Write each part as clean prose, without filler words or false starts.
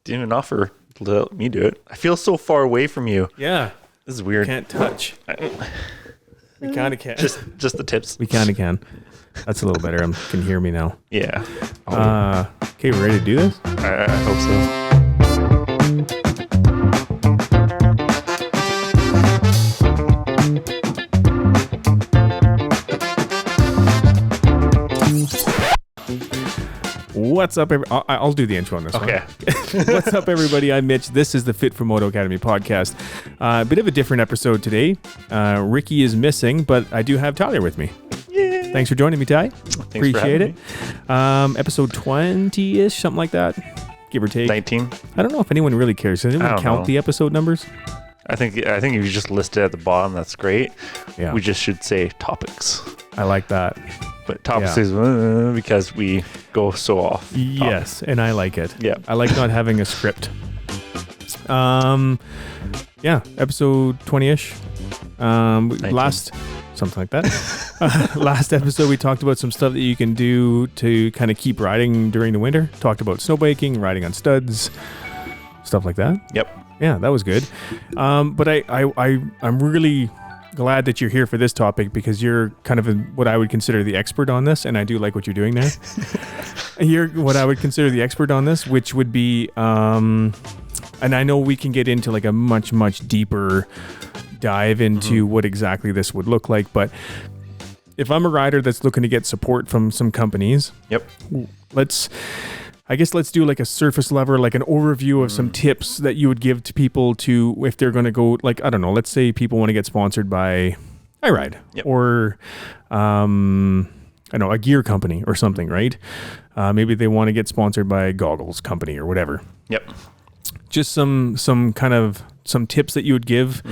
didn't even offer to let me do it. I feel so far away from you. Yeah. This is weird. Can't touch. We kind of can. Just the tips. We kind of can. That's a little better. You can hear me now. Yeah. Okay, we ready to do this? I hope so. What's up, I'll do the intro on this one. Okay. What's up, everybody? I'm Mitch. This is the Fit4moto Academy Podcast. A bit of a different episode today. Ricky is missing, but I do have Tyler with me. Yeah. Thanks for joining me, Ty. Appreciate it. Me. Episode 20-ish, something like that, give or take. 19. I don't know if anyone really cares. Does anyone count the episode numbers? I think if you just list it at the bottom, that's great. Yeah. We just should say topics. I like that. But topics is because we go so off. Yes, and I like it. Yeah. I like not having a script. Yeah, episode 20-ish. Something like that. Last episode, we talked about some stuff that you can do to kind of keep riding during the winter. Talked about snowbiking, riding on studs, stuff like that. Yep. Yeah, that was good. But I'm really glad that you're here for this topic because you're kind of what I would consider the expert on this, and I do like what you're doing there. You're what I would consider the expert on this, which would be, and I know we can get into like a much deeper dive into what exactly this would look like, but if I'm a rider that's looking to get support from some companies, yep, let's do like a surface level, like an overview of some tips that you would give to people to, if they're going to go, like, I don't know, let's say people want to get sponsored by iRide or, I don't know, a gear company or something, right? Maybe they want to get sponsored by a goggles company or whatever. Yep. Just some tips that you would give,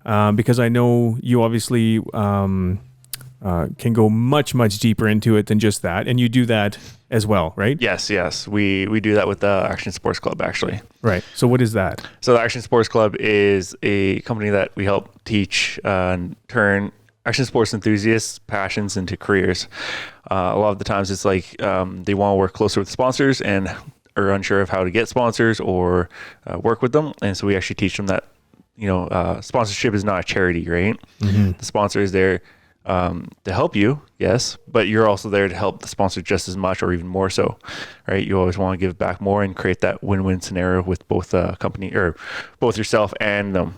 because I know you obviously, can go much deeper into it than just that, and you do that as well, right? Yes. We do that with the Action Sports Club, actually. Right. So what is that? So the Action Sports Club is a company that we help teach and turn action sports enthusiasts' passions into careers. A lot of the times it's like they want to work closer with sponsors and are unsure of how to get sponsors or work with them, and so we actually teach them that sponsorship is not a charity, right? The sponsor is there to help you, yes, but you're also there to help the sponsor just as much or even more so, right? You always want to give back more and create that win-win scenario with both company or both yourself and them.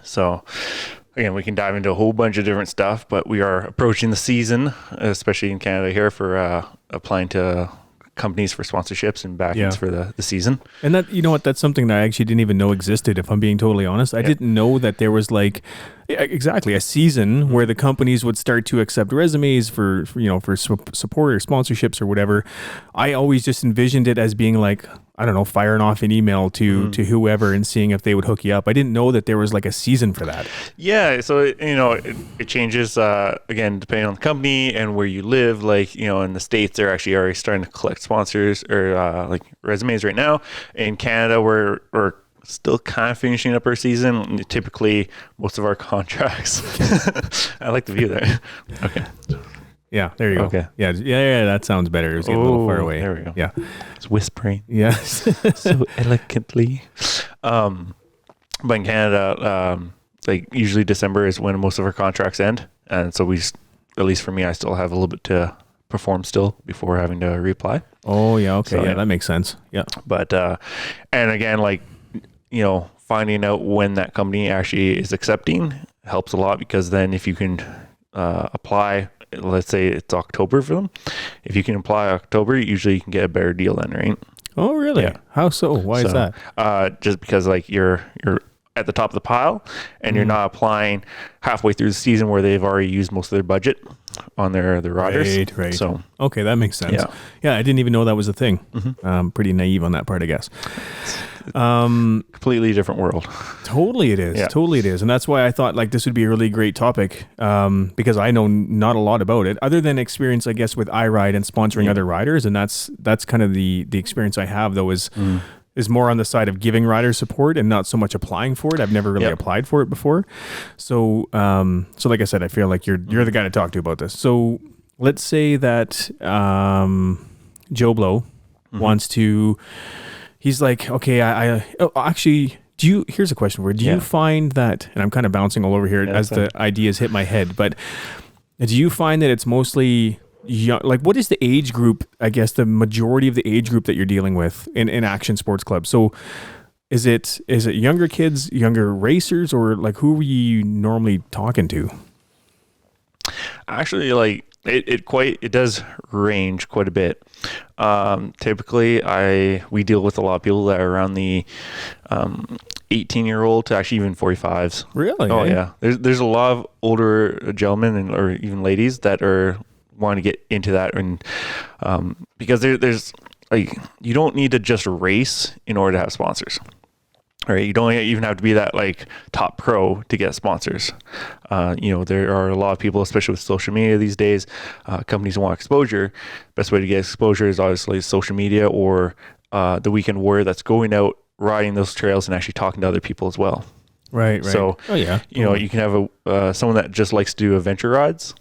So again, we can dive into a whole bunch of different stuff, but we are approaching the season, especially in Canada here, for applying to companies for sponsorships and backings for the season. And that, you know what, that's something that I actually didn't even know existed, if I'm being totally honest. I didn't know that there was like exactly a season where the companies would start to accept resumes for support or sponsorships or whatever. I always just envisioned it as being like, I don't know, firing off an email to whoever and seeing if they would hook you up. I didn't know that there was like a season for that. Yeah, so it changes again depending on the company and where you live. Like in the States, they're actually already starting to collect sponsors or like resumes right now. In Canada, we're still kind of finishing up our season. Typically, most of our contracts. I like the view there. Okay. Yeah, there you go. Okay. Yeah, that sounds better. It was getting a little far away. There we go. Yeah. It's whispering. Yes. So elegantly. But in Canada, like usually December is when most of our contracts end. And so at least for me, I still have a little bit to perform still before having to reapply. Oh, yeah. Okay. So, that makes sense. Yeah. But, and again, like, finding out when that company actually is accepting helps a lot, because then if you can apply, let's say it's October for them. If you can apply October, usually you can get a better deal then, right? Oh, really? Yeah. How so? Why is that? Just because like you're at the top of the pile and you're not applying halfway through the season where they've already used most of their budget on their riders. Right. So okay, that makes sense. Yeah, I didn't even know that was a thing. Pretty naive on that part, I guess. Completely different world. Totally it is. And that's why I thought like this would be a really great topic, because I know not a lot about it other than experience, I guess, with iRide and sponsoring other riders. And that's kind of the experience I have, though, is more on the side of giving riders support and not so much applying for it. I've never really applied for it before. So like I said, I feel like you're the guy to talk to about this. So let's say that Joe Blow wants to he's like, okay, actually, here's a question for you. Do you find that, and I'm kind of bouncing all over here as the ideas hit my head, but do you find that it's mostly young, like what is the age group, I guess the majority of the age group that you're dealing with in action sports clubs? So is it younger kids, younger racers, or like who are you normally talking to? Actually, like it does range quite a bit. Typically we deal with a lot of people that are around the 18-year-old to actually even 45s. Really? Oh yeah. There's a lot of older gentlemen or even ladies that are wanting to get into that, and because there's like, you don't need to just race in order to have sponsors. Right, you don't even have to be that like top pro to get sponsors. There are a lot of people, especially with social media these days. Companies want exposure. Best way to get exposure is obviously social media or the weekend warrior that's going out riding those trails and actually talking to other people as well. Right. So, you can have someone that just likes to do adventure rides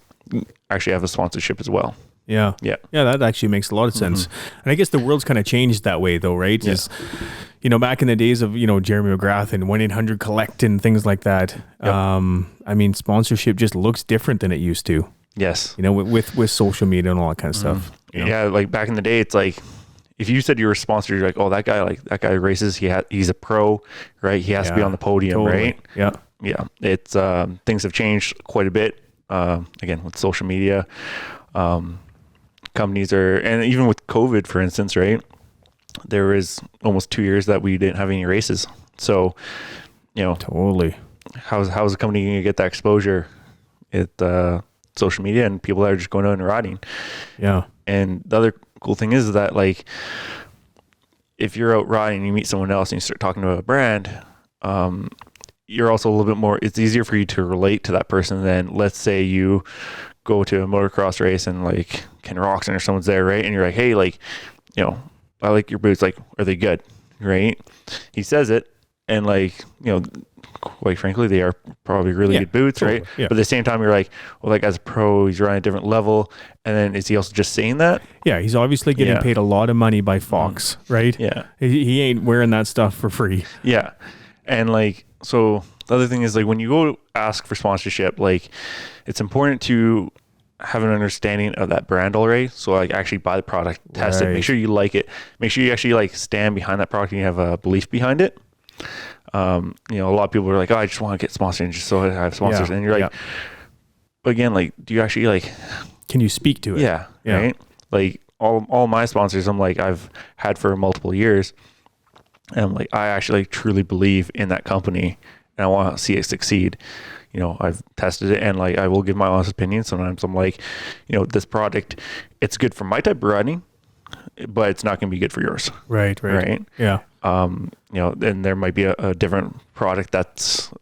actually have a sponsorship as well. Yeah. That actually makes a lot of sense. And I guess the world's kind of changed that way, though, right? Yeah. Back in the days of Jeremy McGrath and 1-800-COLLECT and things like that. Yep. Sponsorship just looks different than it used to. Yes. With social media and all that kind of stuff. Yeah, like back in the day, it's like if you said you were a sponsor, you're like, oh, that guy races. He's a pro, right? He has to be on the podium, totally. Right? Yeah. Yeah. It's things have changed quite a bit. Again, with social media. Companies and even with COVID, for instance, right? There was almost 2 years that we didn't have any races. So, totally. How's a company going to get that exposure? Social media and people that are just going out and riding. Yeah. And the other cool thing is that, like, if you're out riding and you meet someone else and you start talking about a brand, you're also a little bit more, it's easier for you to relate to that person than, let's say you go to a motocross race and like Ken Roxon or someone's there, right? And you're like, hey, like, I like your boots. Like, are they good? Right? He says it, and like, quite frankly, they are probably really good boots, totally. Right? Yeah. But at the same time, you're like, well, that guy's a pro. He's riding a different level. And then is he also just saying that? Yeah, he's obviously getting paid a lot of money by Fox, right? Yeah. He ain't wearing that stuff for free. Yeah. And like, so the other thing is, like, when you go ask for sponsorship, like, it's important to have an understanding of that brand already. So like, actually buy the product, test it, make sure you like it, make sure you actually like stand behind that product and you have a belief behind it. A lot of people are like, oh, I just want to get sponsored just so I have sponsors. And you're like, but again, like, do you actually like, can you speak to it? Yeah. Right. Like all my sponsors, I'm like, I've had for multiple years. And I'm like, I actually like truly believe in that company and I want to see it succeed. I've tested it and like, I will give my honest opinion. Sometimes I'm like, this product, it's good for my type of riding, but it's not going to be good for yours. Right. Yeah. And there might be a different product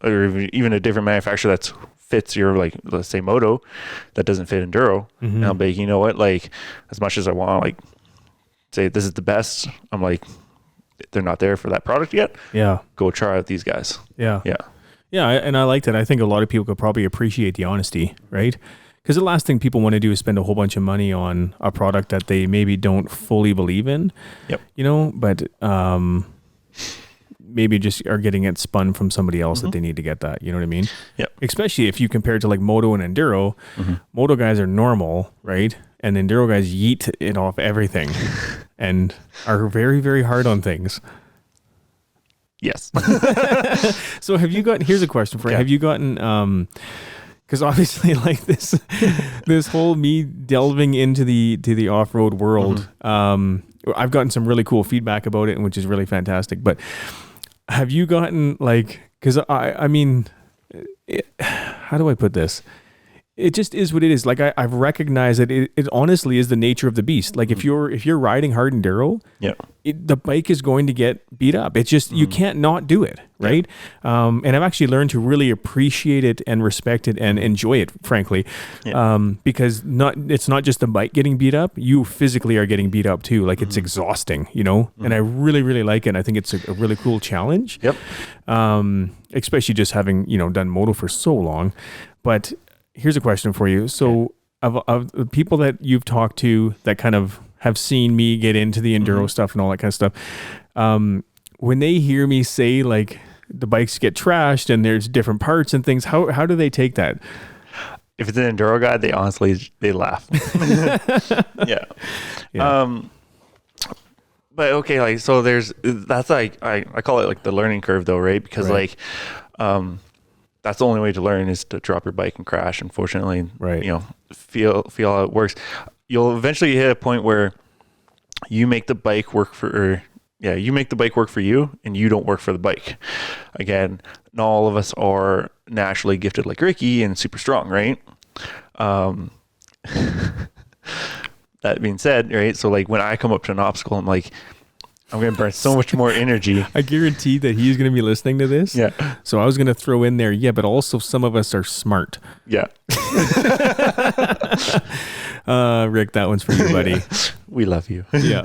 or even a different manufacturer that fits your, like, let's say moto that doesn't fit enduro. And I'll be like, you know what, like, as much as I want to like say this is the best, I'm like, they're not there for that product yet. Yeah. Go try out these guys. Yeah. And I like that. I think a lot of people could probably appreciate the honesty, right? Because the last thing people want to do is spend a whole bunch of money on a product that they maybe don't fully believe in. Yep. But maybe just are getting it spun from somebody else that they need to get that. You know what I mean? Yep. Especially if you compare it to like moto and enduro. Moto guys are normal, right? And enduro guys yeet it off everything and are very, very hard on things. Yes. So here's a question for you. Have you gotten, because obviously like this whole me delving into the off-road world, I've gotten some really cool feedback about it, which is really fantastic. But have you gotten like, because I mean, how do I put this? It just is what it is. Like I've recognized that it honestly is the nature of the beast. Like if you're riding hard enduro, the bike is going to get beat up. It's just you can't not do it, right? And I've actually learned to really appreciate it and respect it and enjoy it, frankly, because it's not just the bike getting beat up. You physically are getting beat up too. Like it's exhausting, And I really, really like it. And I think it's a really cool challenge. Yep. Especially just having done moto for so long, but. Here's a question for you. So of the people that you've talked to that kind of have seen me get into the enduro stuff and all that kind of stuff, when they hear me say like the bikes get trashed and there's different parts and things, how do they take that? If it's an enduro guy, they laugh. Yeah. But okay, like, so that's like, I call it like the learning curve though, right? Because like, that's the only way to learn is to drop your bike and crash, unfortunately, right? You know, feel how it works. You'll eventually hit a point where you make the bike work for you and you don't work for the bike. Again, not all of us are naturally gifted like Ricky and super strong, right? That being said, right, so like when I come up to an obstacle, I'm like, I'm going to burn so much more energy. I guarantee that he's going to be listening to this. Yeah. So I was going to throw in there, but also some of us are smart. Yeah. Rick, that one's for you, buddy. We love you. Yeah.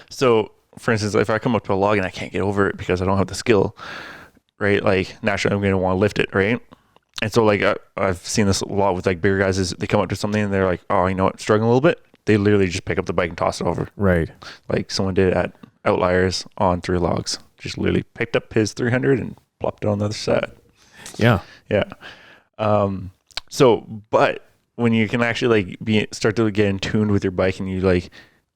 So, for instance, if I come up to a log and I can't get over it because I don't have the skill, right, like naturally I'm going to want to lift it, right? And so like I've seen this a lot with like bigger guys is they come up to something and they're like, oh, you know what, struggling a little bit. They literally just pick up the bike and toss it over. Right. Like someone did at Outliers on 3 logs. Just literally picked up his 300 and plopped it on the other side. Yeah. Yeah. So, but when you can actually like start to get in tune with your bike and you like,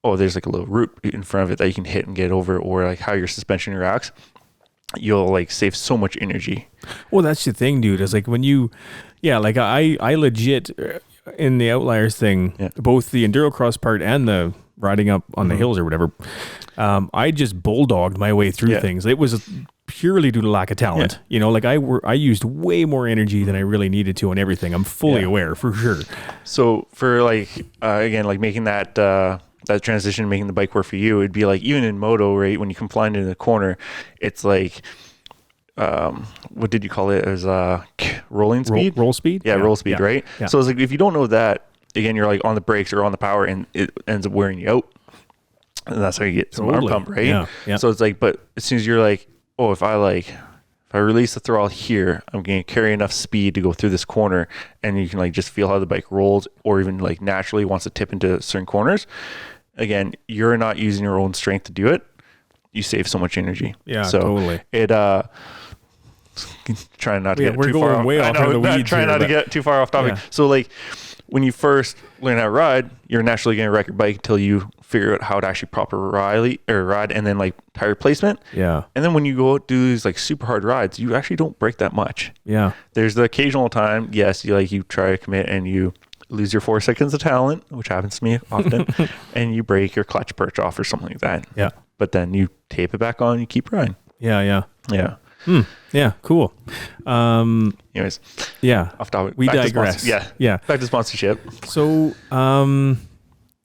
oh, there's like a little root in front of it that you can hit and get over, or like how your suspension reacts, you'll like save so much energy. Well, that's the thing, dude, is like when you, like I legit in the Outliers thing, both the enduro cross part and the riding up on the hills or whatever, I just bulldogged my way through things. It was purely due to lack of talent. You know, like I used way more energy than I really needed to on everything. I'm fully aware for sure. So for like, again, like making that transition, making the bike work for you, it'd be like, even in moto, right, when you come flying into the corner, it's like, what did you call it? It was rolling speed? Roll speed? Yeah, roll speed, right? Yeah. So it's like, if you don't know that, again, you're like on the brakes or on the power and it ends up wearing you out. And that's how you get some arm pump, right? Yeah. So it's like, but as soon as you're like, oh, if I release the throttle here, I'm going to carry enough speed to go through this corner, and you can like just feel how the bike rolls, or even like naturally wants to tip into certain corners. Again, you're not using your own strength to do it. You save so much energy. Yeah, so totally. It trying not to get too far off. Way off the weeds. Trying not to get too far off topic. Yeah. So like when you first learn how to ride, you're naturally going to wreck your bike until you figure out how to actually proper ride, and then like tire placement. Yeah. And then when you go do these like super hard rides, you actually don't break that much. Yeah. There's the occasional time, yes, you try to commit and you lose your 4 seconds of talent, which happens to me often, and you break your clutch perch off or something like that. Yeah. But then you tape it back on and you keep riding. Yeah. Yeah, cool. Anyways. Yeah. Off topic. We digress. Yeah. Back to sponsorship. So,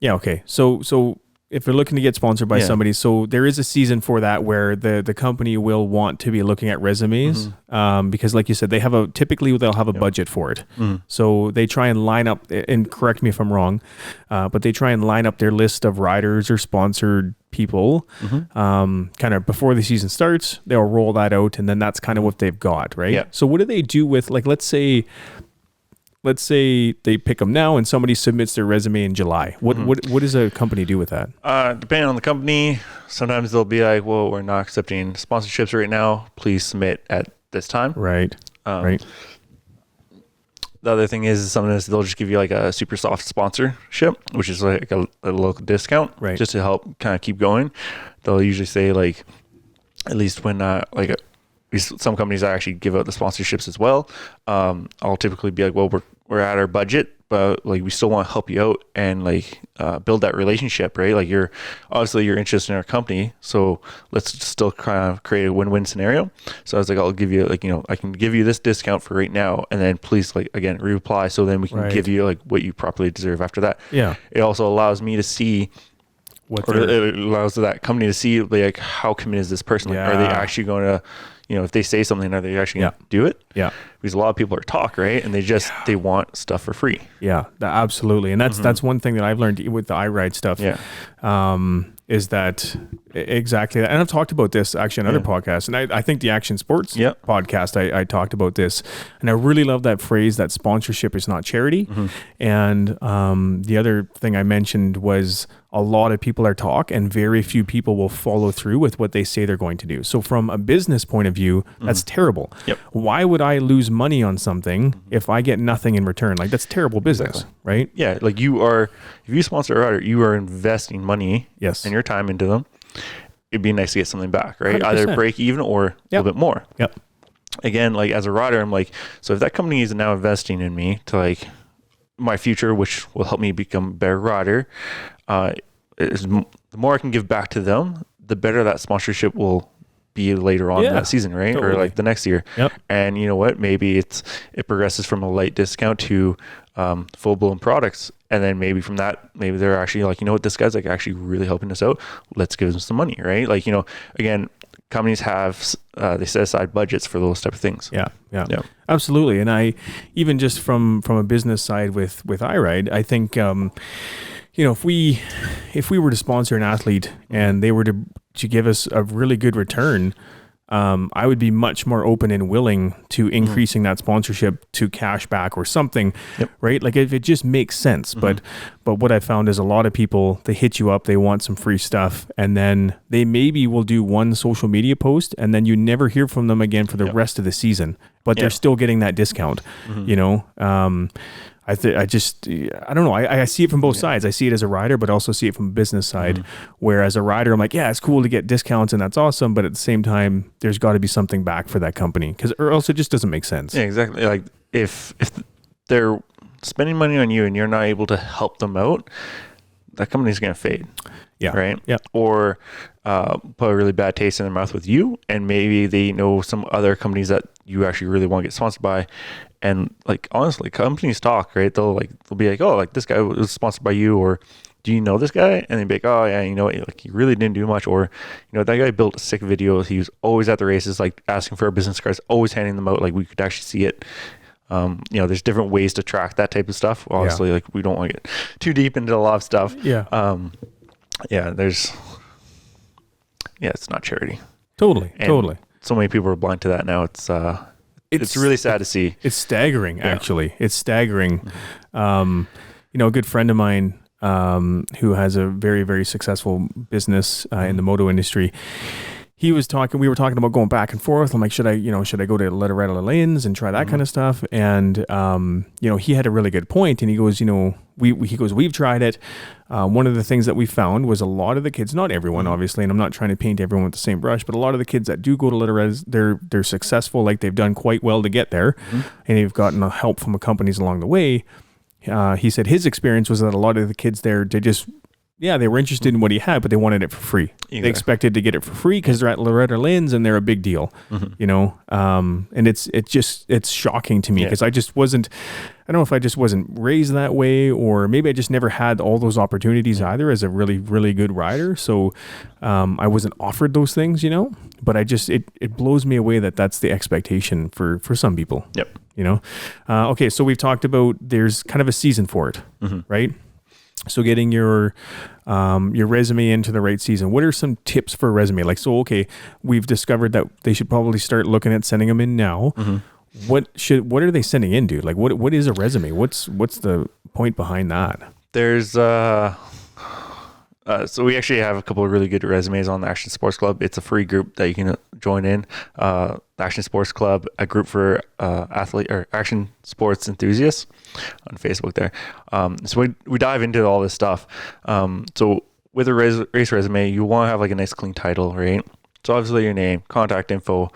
okay. So if they're looking to get sponsored by somebody, so there is a season for that where the company will want to be looking at resumes, because like you said, typically they'll have a budget for it. So they try and line up, and correct me if I'm wrong, but they try and line up their list of riders or sponsored people, kind of before the season starts. They'll roll that out, and then that's kind of what they've got, right? Yeah. So what do they do with, like, let's say they pick them now and somebody submits their resume in July. What does a company do with that? Depending on the company, sometimes they'll be like, well, we're not accepting sponsorships right now. Please submit at this time. Right. Right. The other thing is sometimes they'll just give you like a super soft sponsorship, which is like a local discount, right, just to help kind of keep going. They'll usually say like, at least when some companies actually give out the sponsorships as well. I'll typically be like, well, we're at our budget, but like we still want to help you out and like build that relationship, right? Like you're interested in our company, so let's still kind of create a win-win scenario. So I was like, I'll give you like, I can give you this discount for right now, and then please like again reply, so then we can give you like what you properly deserve after that. Yeah. It also allows me to see. It allows that company to see like how committed is this person? Like, are they actually going to, if they say something, are they actually going to do it? Yeah. Because a lot of people are talk, right? And they want stuff for free. Yeah, absolutely. And that's one thing that I've learned with the iRide stuff. Yeah. Is that Exactly. And I've talked about this actually on other podcasts. And I think the Action Sports podcast, I talked about this. And I really love that phrase that sponsorship is not charity. And the other thing I mentioned was a lot of people are talk and very few people will follow through with what they say they're going to do. So from a business point of view, that's terrible. Why would I lose money on something if I get nothing in return? Like that's terrible business, right? Yeah. Like if you sponsor a rider, you are investing money and your time into them. It'd be nice to get something back, right? 100%. Either break even or a little bit more. Again, like as a rider, I'm like, so if that company is now investing in me to like my future, which will help me become a better rider, the more I can give back to them, the better that sponsorship will be later on that season, right? Totally. Or like the next year. And you know what? Maybe it progresses from a light discount to full blown products. And then maybe from that, maybe they're actually like, you know what, this guy's like actually really helping us out. Let's give him some money, right? Like, you know, again, companies have, they set aside budgets for those type of things. Yeah. Absolutely. And I, even just from a business side with iRide, I think, you know, if we were to sponsor an athlete and they were to give us a really good return, I would be much more open and willing to increasing that sponsorship to cash back or something, right? Like if it just makes sense. But what I found is a lot of people, they hit you up, they want some free stuff, and then they maybe will do one social media post and then you never hear from them again for the rest of the season, but they're still getting that discount, you know? I don't know. I see it from both sides. I see it as a rider, but also see it from a business side, where as a rider, I'm like, yeah, it's cool to get discounts and that's awesome. But at the same time, there's got to be something back for that company or else it just doesn't make sense. Yeah, exactly. Like if they're spending money on you and you're not able to help them out, that company's going to fade. Yeah. Right. Yeah. Or put a really bad taste in their mouth with you. And maybe they know some other companies that you actually really want to get sponsored by. And like, honestly, companies talk, right? They'll be like, oh, like this guy was sponsored by you, or do you know this guy? And they'd be like, oh yeah, you know, like he really didn't do much, or you know, that guy built a sick video. He was always at the races, like asking for our business cards, always handing them out, like we could actually see it. You know, there's different ways to track that type of stuff. Obviously, like we don't want to get too deep into a lot of stuff. It's not charity. Totally. So many people are blind to that now. It's really sad to see. It's staggering, actually. It's staggering. You know, a good friend of mine who has a very, very successful business in the moto industry, we were talking about going back and forth. I'm like, should I go to Loretta Lynn's and try that kind of stuff? And, you know, he had a really good point. And he goes, you know, we've tried it. One of the things that we found was a lot of the kids, not everyone, obviously, and I'm not trying to paint everyone with the same brush, but a lot of the kids that do go to Loretta's, they're successful. Like they've done quite well to get there, and they've gotten help from companies along the way. He said his experience was that a lot of the kids there, they were interested in what he had, but they wanted it for free. Exactly. They expected to get it for free because they're at Loretta Lynn's and they're a big deal, you know? And it's shocking to me because I don't know if I just wasn't raised that way, or maybe I just never had all those opportunities either as a really, really good rider. So I wasn't offered those things, you know, but it blows me away that that's the expectation for some people. You know? Okay. So we've talked about, there's kind of a season for it, right? So getting your resume into the right season. What are some tips for a resume? Like, so, okay, we've discovered that they should probably start looking at sending them in now. What are they sending in, dude? Like, what is a resume? What's the point behind that? There's so we actually have a couple of really good resumes on the Action Sports Club. It's a free group that you can join in. The Action Sports Club, a group for athlete or action sports enthusiasts on Facebook there. So we dive into all this stuff. So with a race resume, you want to have like a nice clean title, right? So obviously your name, contact info.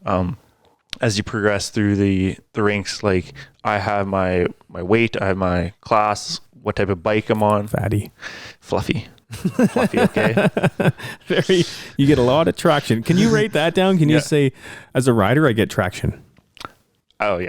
As you progress through the ranks, like I have my weight, I have my class, what type of bike I'm on. Fatty. Fluffy, okay. You get a lot of traction. Can you write that down? Can you say, as a rider, I get traction? Oh yeah.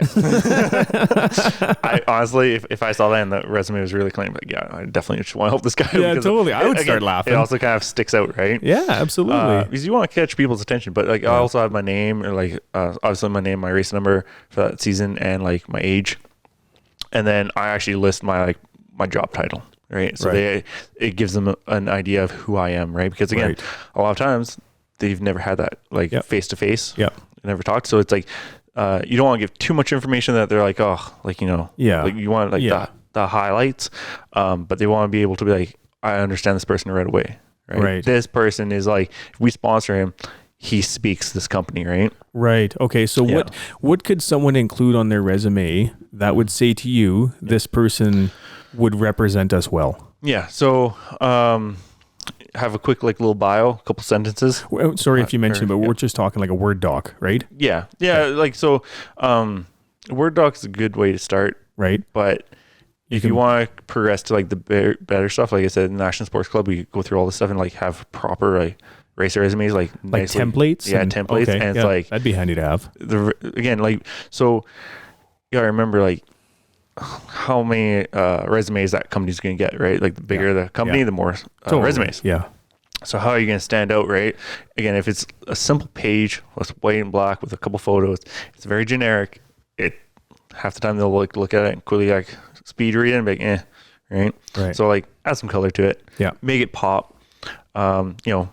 I honestly, if I saw that and the resume was really clean, like I definitely just want to help this guy. Yeah, totally. I would start laughing. It also kind of sticks out, right? Yeah, absolutely. Because you want to catch people's attention, but like I also have my name, or like obviously my name, my race number for that season, and like my age, and then I actually list my job title. right? So it gives them an idea of who I am, right? Because again, a lot of times they've never had that like face to face. Never talked. So it's like you don't want to give too much information that they're like, oh, like, you know, like you want like the highlights, but they want to be able to be like, I understand this person right away, right? This person is like, if we sponsor him, he speaks this company, right? Right. Okay. So what could someone include on their resume that would say to you, this person would represent us well? Yeah. So, have a quick like little bio, a couple sentences. Sorry if you mentioned, but we're just talking like a Word doc, right? Yeah. Like, so, Word doc is a good way to start. Right. But if you want to progress to like the better stuff, like I said, in the National Sports Club, we go through all this stuff and like have proper like racer resumes, like nicely, templates. Templates, and it's like that'd be handy to have. Again, like, so I remember like how many resumes that company's going to get, right? Like the bigger the company, the more resumes. Yeah. So how are you going to stand out, right? Again, if it's a simple page, it's white and black with a couple photos, it's very generic. Half the time they'll look at it and quickly like speed read it and be like, right? So like add some color to it. Yeah. Make it pop. You know,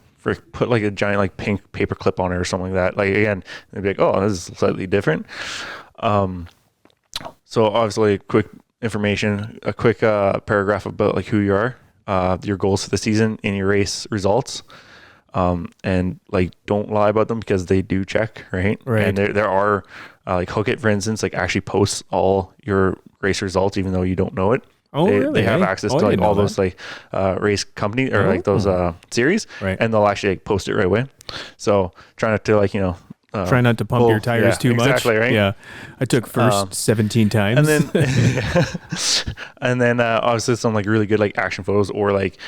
put like a giant like pink paper clip on it or something like that. Like again, they'd be like, oh, this is slightly different. So obviously quick information, a quick paragraph about like who you are, your goals for the season and your race results. And like, don't lie about them because they do check, right? And there are like Hook It, for instance, like actually posts all your race results, even though you don't know it. Oh, really? They have access to like all those like race company or like those series, and they'll actually like post it right away. So try not to like, you know, try not to pump your tires too much. Exactly, right? Yeah. I took first 17 times. And then obviously some like really good like action photos or like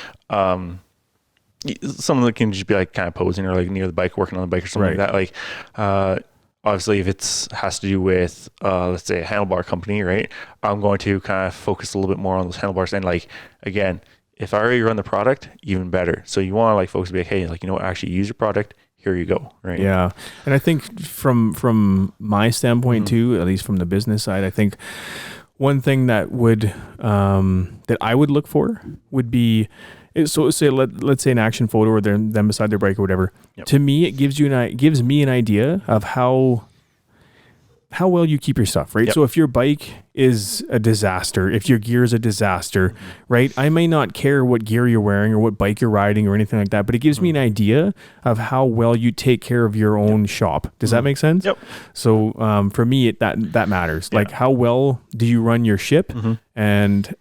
someone that can just be like kind of posing or like near the bike, working on the bike or something like that. Like obviously if has to do with let's say a handlebar company, right? I'm going to kind of focus a little bit more on those handlebars. And like, again, if I already run the product, even better. So you want to like focus and be like, hey, like, you know what, actually use your product. Here you go. Right. Yeah. And I think from my standpoint too, at least from the business side, I think one thing that would, that I would look for would be, so say let's say an action photo or them beside their bike or whatever. To me, it gives me an idea of how well you keep your stuff, right? So if your bike is a disaster, if your gear is a disaster, right? I may not care what gear you're wearing or what bike you're riding or anything like that, but it gives me an idea of how well you take care of your own shop. Does that make sense? Yep. So for me, that matters. Like, how well do you run your ship, and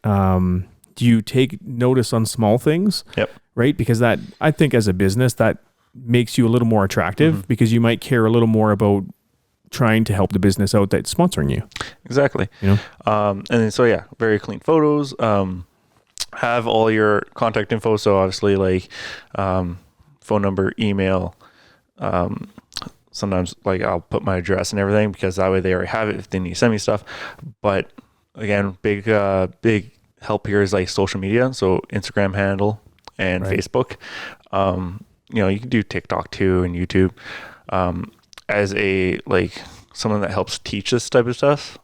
do you take notice on small things? Right? Because that, I think as a business, that makes you a little more attractive because you might care a little more about trying to help the business out that's sponsoring you. Exactly. You know? And then, so very clean photos, have all your contact info. So obviously like, phone number, email, sometimes like I'll put my address and everything because that way they already have it if they need to send me stuff. But again, big help here is like social media. So Instagram handle and Facebook, you know, you can do TikTok too and YouTube, as a like someone that helps teach this type of stuff.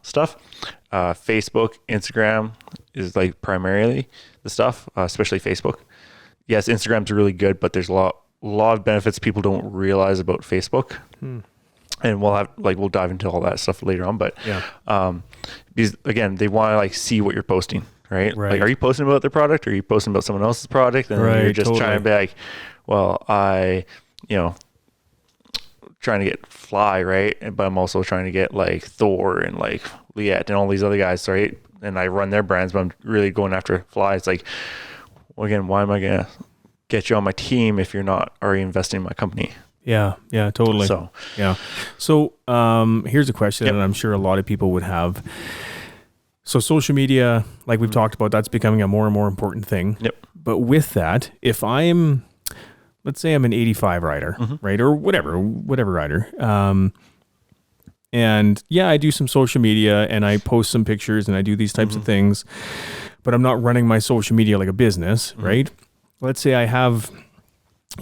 Facebook, Instagram is like primarily the stuff, especially Facebook. Yes, Instagram's really good, but there's a lot of benefits people don't realize about Facebook. And we'll dive into all that stuff later on. But because again, they want to like see what you're posting, right? Like, are you posting about their product or are you posting about someone else's product? And you're just trying to be like, well, trying to get Fly, right? But I'm also trying to get like Thor and like Liette and all these other guys, right? And I run their brands, but I'm really going after Fly. It's like, well, again, why am I going to get you on my team if you're not already investing in my company? Yeah, totally. So, So here's a question that I'm sure a lot of people would have. So social media, like we've talked about, that's becoming a more and more important thing. But with that, if let's say I'm an 85 rider, right? Or whatever rider. And I do some social media and I post some pictures and I do these types of things, but I'm not running my social media like a business, right? Let's say I have,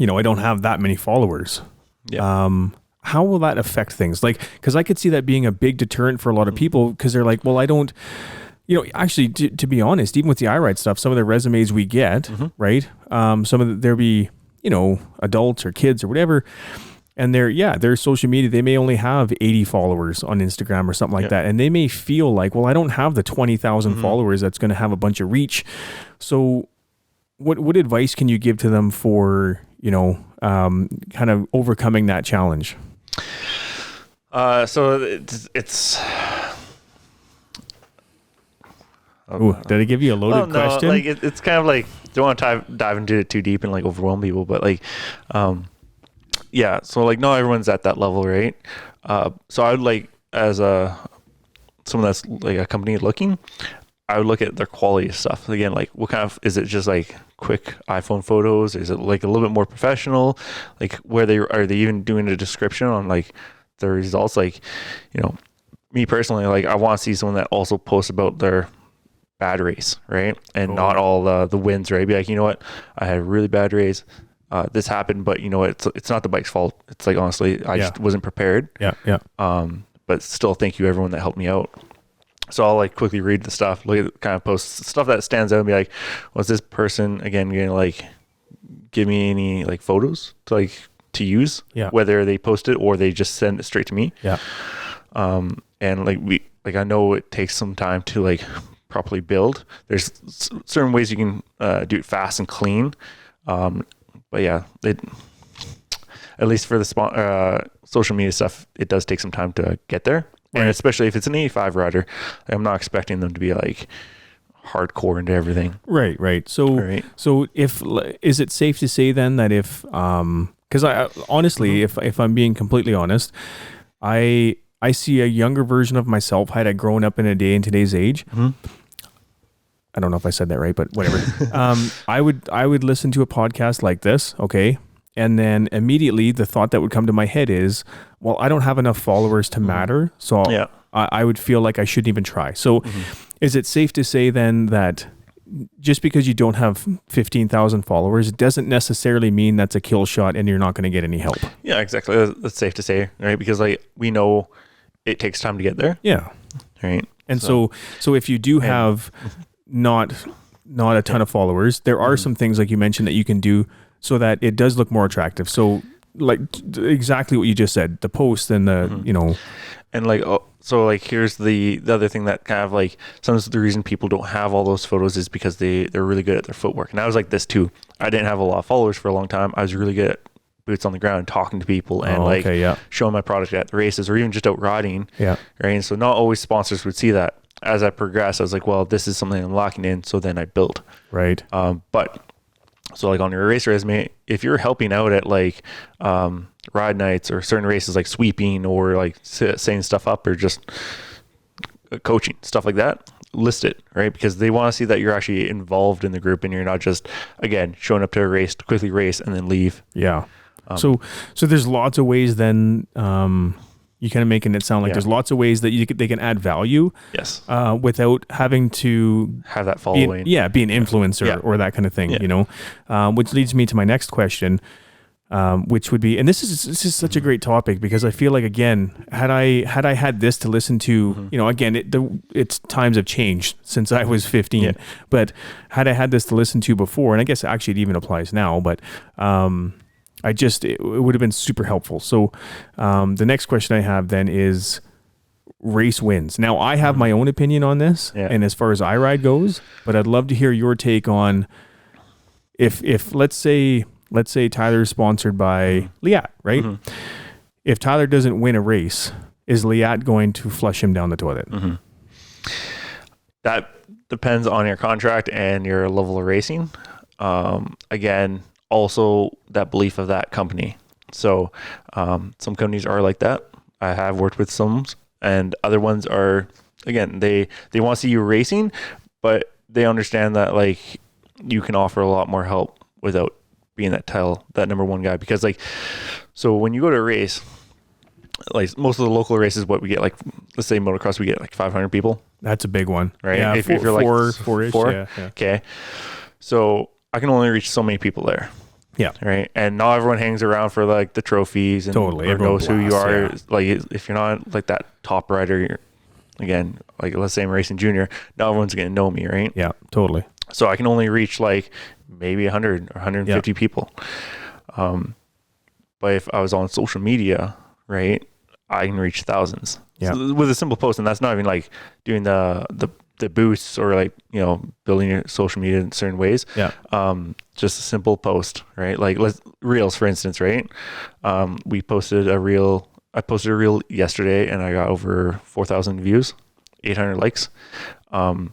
I don't have that many followers. How will that affect things? Like, cause I could see that being a big deterrent for a lot of people. Cause they're like, well, I don't, Actually, to be honest, even with the iRide stuff, some of the resumes we get, right? There'll be, adults or kids or whatever, and their social media, they may only have 80 followers on Instagram or something like that. And they may feel like, well, I don't have the 20,000 followers that's going to have a bunch of reach. So what advice can you give to them for, kind of overcoming that challenge? So it's Ooh, did I give you a loaded question? Like it's kind of like, don't want to dive into it too deep and like overwhelm people, but like, so like not everyone's at that level, right? So I would like, as someone that's like a company looking, I would look at their quality of stuff. Again, like what kind of, is it just like quick iPhone photos? Is it like a little bit more professional? Like where are they even doing a description on like the results? Like, me personally, like I want to see someone that also posts about their bad race, right? And not all the wins, right? Be like, you know what, I had a really bad race. This happened, but it's not the bike's fault. It's like, honestly, I just wasn't prepared. Yeah. But still, thank you everyone that helped me out. So I'll like quickly read the stuff, look at the kind of posts, stuff that stands out, and be like, was this person again going to like give me any like photos to use? Yeah. Whether they post it or they just send it straight to me. Yeah. And like I know it takes some time to like properly build. There's certain ways you can do it fast and clean. But yeah, at least for the social media stuff, it does take some time to get there. Right. And especially if it's an 85 rider, I'm not expecting them to be like hardcore into everything. Right. So is it safe to say then that if, because I honestly, if I'm being completely honest, I see a younger version of myself had I grown up in today's age. I don't know if I said that right, but whatever. I would listen to a podcast like this, okay? And then immediately the thought that would come to my head is, well, I don't have enough followers to matter, so I would feel like I shouldn't even try. So is it safe to say then that just because you don't have 15,000 followers, it doesn't necessarily mean that's a kill shot and you're not going to get any help? Yeah, exactly. That's safe to say, right? Because like we know it takes time to get there. Yeah. Right. And so if you do have not a ton of followers, there are some things like you mentioned that you can do so that it does look more attractive. So like exactly what you just said, the post and the, and like, so like, here's the other thing that kind of like, sometimes the reason people don't have all those photos is because they're really good at their footwork. And I was like this too. I didn't have a lot of followers for a long time. I was really good at boots on the ground, talking to people and showing my product at the races or even just out riding. Yeah. Right. And so not always sponsors would see that. As I progressed, I was like, well, this is something I'm lacking in. So then I built. Right. But so like on your race resume, if you're helping out at like ride nights or certain races like sweeping or like setting stuff up or just coaching, stuff like that, list it, right? Because they want to see that you're actually involved in the group and you're not just, again, showing up to a race to quickly race and then leave. Yeah. So there's lots of ways then, you kind of making it sound like there's lots of ways that they can add value. Yes. Without having to have that following. Be an influencer or that kind of thing, which leads me to my next question, which would be, and this is such a great topic because I feel like, again, had I had this to listen to, again, it's times have changed since I was 15, but had I had this to listen to before, and I guess actually it even applies now, but, it would have been super helpful. So the next question I have then is race wins. Now I have my own opinion on this and as far as iRide goes, but I'd love to hear your take on if let's say Tyler's sponsored by Liat, right? If Tyler doesn't win a race, is Liat going to flush him down the toilet? That depends on your contract and your level of racing. Again, also that belief of that company. So some companies are like that. I have worked with some, and other ones are, again, they want to see you racing, but they understand that like you can offer a lot more help without being that number one guy. Because like, so when you go to a race, like most of the local races, what we get, like let's say motocross, we get like 500 people. That's a big one, right? Yeah, if you're like four-ish, yeah. Okay, so I can only reach so many people there. Yeah. Right. And not everyone hangs around for like the trophies and totally or knows who you are. Yeah. Like if you're not like that top rider, again, like let's say I'm racing junior, not everyone's going to know me, right? Yeah, totally. So I can only reach like maybe 100 or 150 people. But if I was on social media, right, I can reach thousands. Yeah. So with a simple post, and that's not even like doing the boosts or like, you know, building your social media in certain ways. Yeah. Just a simple post, right? Like reels, for instance, right? I posted a reel yesterday and I got over 4,000 views, 800 likes. And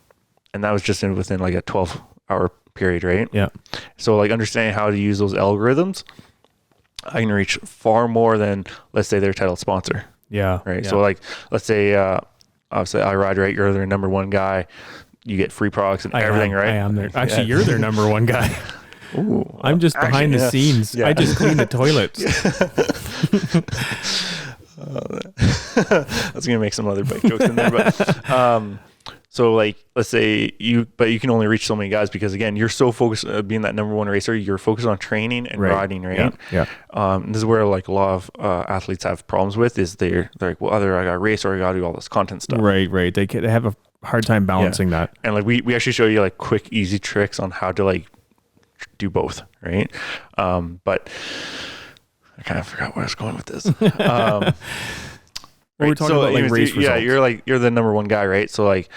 that was just within like a 12-hour period, right? Yeah. So like understanding how to use those algorithms, I can reach far more than, let's say, their title sponsor. Yeah. Right. Yeah. So like, let's say, obviously I ride, right? You're their number one guy. You get free products and everything, right? I am there. Actually, you're their number one guy. Ooh, I'm just behind the scenes. Yeah. I just clean the toilets. That's gonna make some other bike jokes in there, but so like let's say you can only reach so many guys because again you're so focused being that number one racer, you're focused on training and riding, right? Yeah. This is where like a lot of athletes have problems with is they're like, well, either I got to race or I got to do all this content stuff. Right. They have a hard time balancing that. And like we actually show you like quick, easy tricks on how to like do both, right? But I kind of forgot where I was going with this. We're talking about like race results. Yeah, you're the number one guy, right? So like,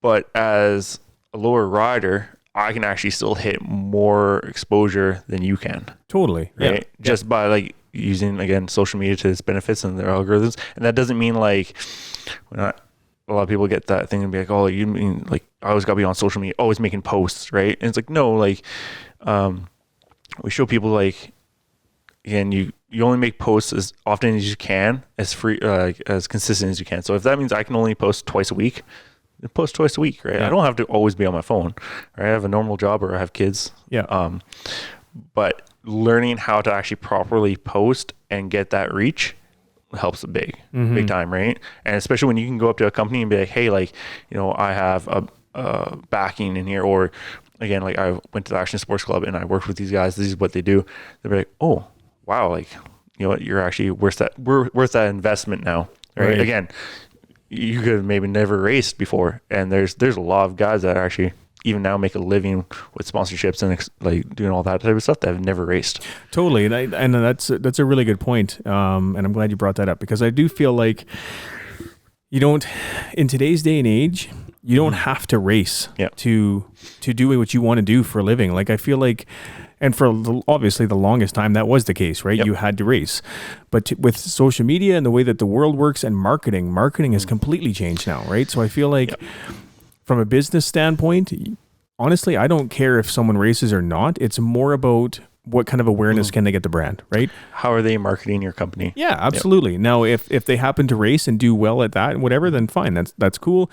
but as a lower rider, I can actually still hit more exposure than you can. Totally. Right? Yeah. Just by like using, again, social media to its benefits and their algorithms. And that doesn't mean like, a lot of people get that thing and be like, oh, you mean like I always got to be on social media, always making posts, right? And it's like, no, like we show people like, again, you only make posts as often as you can, as consistent as you can. So if that means I can only post twice a week, then post twice a week, right? Yeah. I don't have to always be on my phone, right? I have a normal job or I have kids. Yeah. But learning how to actually properly post and get that reach helps big time, right? And especially when you can go up to a company and be like, hey, like, you know, I have a backing in here, or again, like I went to the Action Sports Club and I worked with these guys. This is what they do. They'll be like, oh, wow, like, you know what, you're actually worth that investment now, right? Again, you could have maybe never raced before, and there's a lot of guys that actually even now make a living with sponsorships and like doing all that type of stuff that have never raced. Totally, and that's a really good point, and I'm glad you brought that up because I do feel like you don't, in today's day and age, you don't have to race to do what you want to do for a living. Like I feel like. And for obviously the longest time, that was the case, right? You had to race. But with social media and the way that the world works and marketing has completely changed now, right? So I feel like from a business standpoint, honestly, I don't care if someone races or not. It's more about what kind of awareness can they get the brand, right? How are they marketing your company? Yeah, absolutely. Yep. Now, if they happen to race and do well at that and whatever, then fine, that's cool.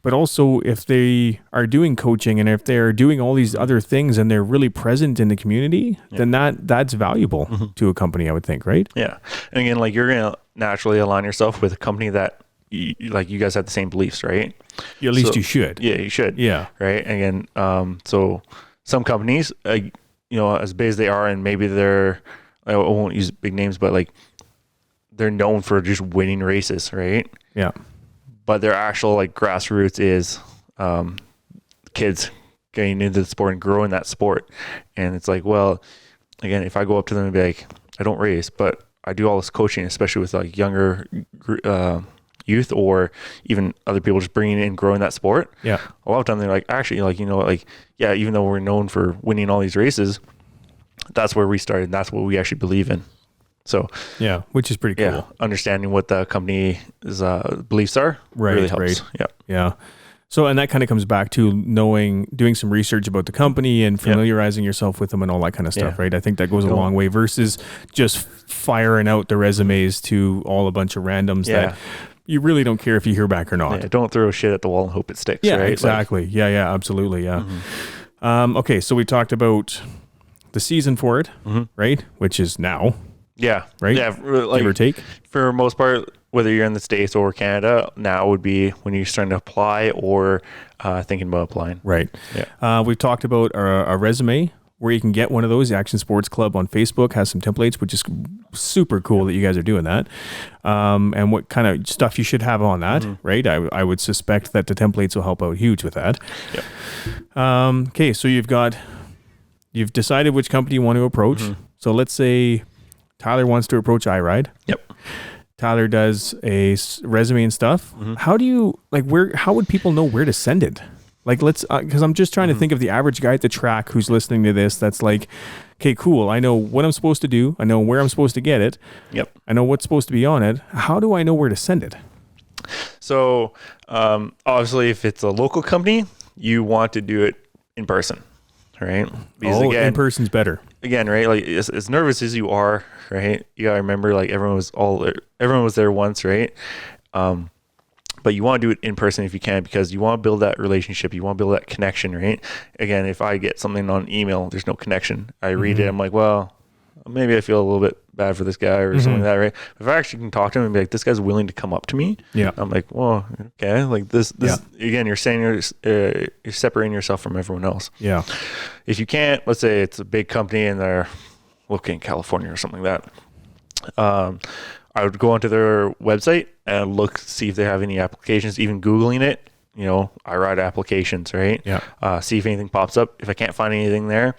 But also if they are doing coaching and if they're doing all these other things and they're really present in the community, then that's valuable to a company, I would think, right? Yeah. And again, like you're going to naturally align yourself with a company that like you guys have the same beliefs, right? At least you should. Yeah, you should. Yeah. Right. Again, so some companies, you know, as big as they are, and maybe I won't use big names, but like they're known for just winning races, right? Yeah. But their actual like grassroots is kids getting into the sport and growing that sport. And it's like, well, again, if I go up to them and be like, I don't race, but I do all this coaching, especially with like younger youth or even other people just bringing in, growing that sport. Yeah. A lot of time they're like, actually, like, you know, like, yeah, even though we're known for winning all these races, that's where we started. And that's what we actually believe in. So yeah, which is pretty cool. Yeah, understanding what the company's beliefs are really helps. Right. Yeah. So, and that kind of comes back to doing some research about the company and familiarizing yourself with them and all that kind of stuff, right? I think that goes a long way versus just firing out the resumes to a bunch of randoms that you really don't care if you hear back or not. Yeah, don't throw shit at the wall and hope it sticks. Yeah, right? exactly. Like, absolutely. Yeah. Okay, so we talked about the season for it, right? Which is now. Yeah. Right? Yeah. Like, give or take. For most part, whether you're in the States or Canada, now would be when you're starting to apply or thinking about applying. Right. Yeah. We've talked about a resume, where you can get one of those. Action Sports Club on Facebook has some templates, which is super cool that you guys are doing that. And what kind of stuff you should have on that, right? I would suspect that the templates will help out huge with that. Yep. Okay, so you've decided which company you want to approach. So let's say Tyler wants to approach iRide. Yep. Tyler does a resume and stuff. How do you how would people know where to send it? Like, let's, because I'm just trying to think of the average guy at the track who's listening to this. That's like, okay, cool. I know what I'm supposed to do. I know where I'm supposed to get it. Yep. I know what's supposed to be on it. How do I know where to send it? So, obviously, if it's a local company, you want to do it in person, right? Because in person's better. Again, right? Like, as nervous as you are, right? You gotta remember, like, everyone was there once, right? But you want to do it in person if you can, because you want to build that relationship. You want to build that connection, right? Again, if I get something on email, there's no connection. I read it, I'm like, well, maybe I feel a little bit bad for this guy or something like that, right? If I actually can talk to him and be like, this guy's willing to come up to me, I'm like, well, okay. Like this again, you're saying you're separating yourself from everyone else. Yeah. If you can't, let's say it's a big company and they're located in California or something like that. I would go onto their website and see if they have any applications, even Googling it, iRide applications, right? Yeah. See if anything pops up. If I can't find anything there,